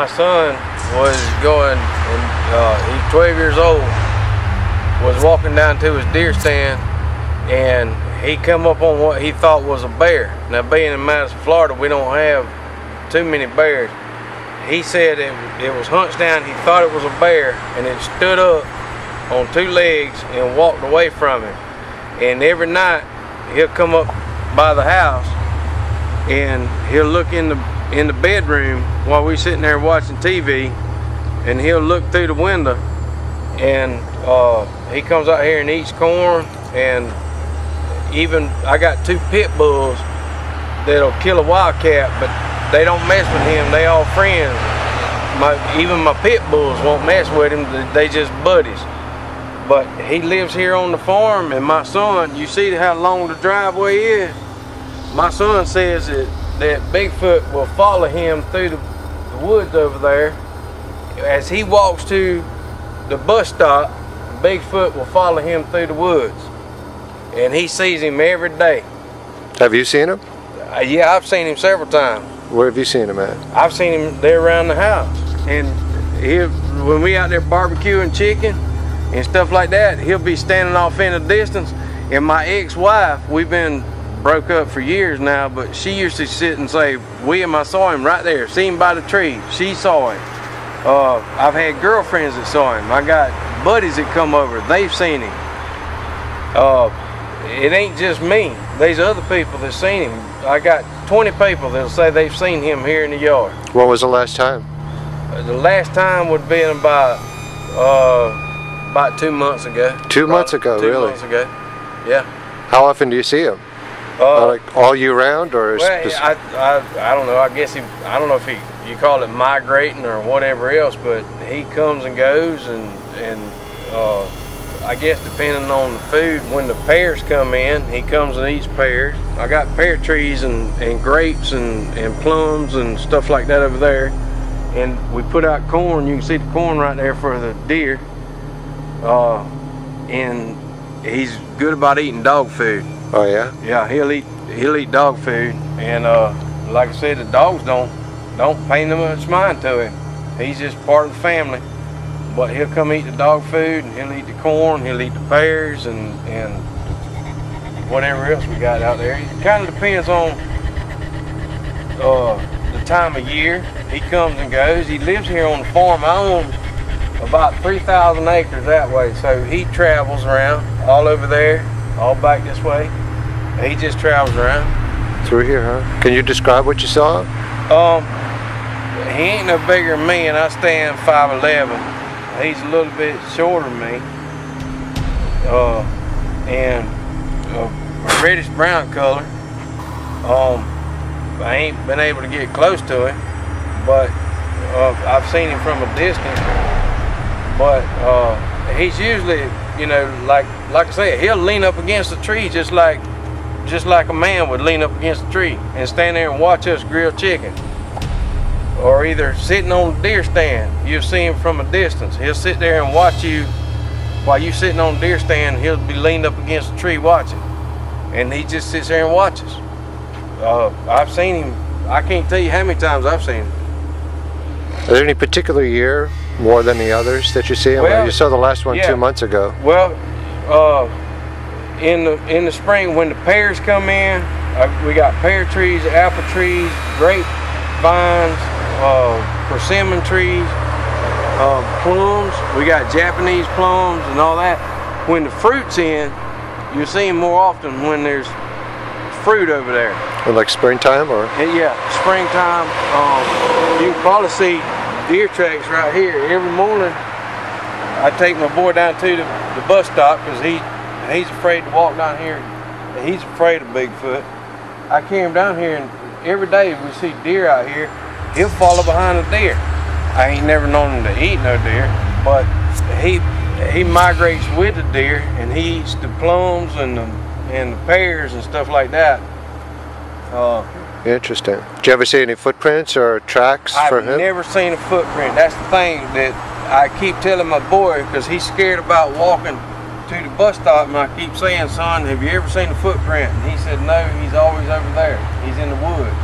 my son was going, and he's 12 years old, was walking down to his deer stand, and he come up on what he thought was a bear. Now, being in Madison, Florida, we don't have too many bears. He said it was hunched down, he thought it was a bear, and it stood up on 2 legs and walked away from him. And every night he'll come up by the house and he'll look in the bedroom while we're sitting there watching TV, and he'll look through the window, and he comes out here and eats corn. And even I got 2 pit bulls that'll kill a wildcat, but they don't mess with him. They all friends. Even my pit bulls won't mess with him. They just buddies. But he lives here on the farm, and my son, you see how long the driveway is? My son says that Bigfoot will follow him through the woods over there. As he walks to the bus stop, Bigfoot will follow him through the woods. And he sees him every day. Have you seen him? Yeah, I've seen him several times. Where have you seen him at? I've seen him there around the house. And when we out there barbecuing chicken and stuff like that, he'll be standing off in the distance. And my ex-wife, we've been broke up for years now, but she used to sit and say, William, I saw him right there, see him by the tree. She saw him. I've had girlfriends that saw him. I got buddies that come over, they've seen him. It ain't just me. There's other people that seen him. I got 20 people that'll say they've seen him here in the yard. When was the last time? The last time would be about 2 months ago. 2 months ago, really? 2 months ago, yeah. How often do you see him? Like all year round, or? Well, I don't know. I guess I don't know if you call it migrating or whatever else, but he comes and goes, and I guess depending on the food, when the pears come in, he comes and eats pears. I got pear trees and grapes and plums and stuff like that over there. And we put out corn. You can see the corn right there for the deer. And he's good about eating dog food. Oh yeah? Yeah, he'll eat dog food. And like I said, the dogs don't pay no much mind to him. He's just part of the family. But he'll come eat the dog food, and he'll eat the corn, he'll eat the pears, and whatever else we got out there. It kind of depends on the time of year. He comes and goes. He lives here on the farm. I own about 3,000 acres that way, so he travels around all over there, all back this way. He just travels around. Through here, huh? Can you describe what you saw? He ain't no bigger than me, and I stand 5'11". He's a little bit shorter than me, and a reddish brown color. I ain't been able to get close to him, but I've seen him from a distance. But he's usually, you know, like I said, he'll lean up against the tree just like a man would lean up against a tree and stand there and watch us grill chicken. Or either sitting on the deer stand, you'll see him from a distance. He'll sit there and watch you while you're sitting on the deer stand. He'll be leaned up against a tree watching, and he just sits there and watches. I've seen him. I can't tell you how many times I've seen him. Are there any particular year more than the others that you see him? Well, you saw the last one yeah. 2 months ago. Well, in the spring when the pears come in, we got pear trees, apple trees, grape vines, persimmon trees, plums. We got Japanese plums and all that. When the fruit's in, you see them more often when there's fruit over there. Or like springtime, or? Yeah, springtime. You can probably see deer tracks right here. Every morning, I take my boy down to the bus stop because he's afraid to walk down here. He's afraid of Bigfoot. I carry him down here, and every day we see deer out here, he'll follow behind the deer. I ain't never known him to eat no deer, but he migrates with the deer, and he eats the plums and the pears and stuff like that. Interesting. Did you ever see any footprints or tracks for him? I've never seen a footprint. That's the thing that I keep telling my boy, because he's scared about walking to the bus stop, and I keep saying, son, have you ever seen a footprint? And he said, no, he's always over there. He's in the woods.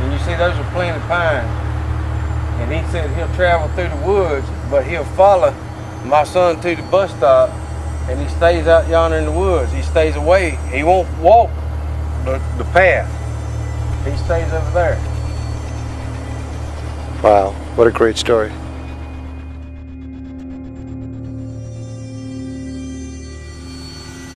And you see, those are planted pines. And he said he'll travel through the woods, but he'll follow my son to the bus stop, and he stays out yonder in the woods. He stays away. He won't walk the path. He stays over there. Wow, what a great story.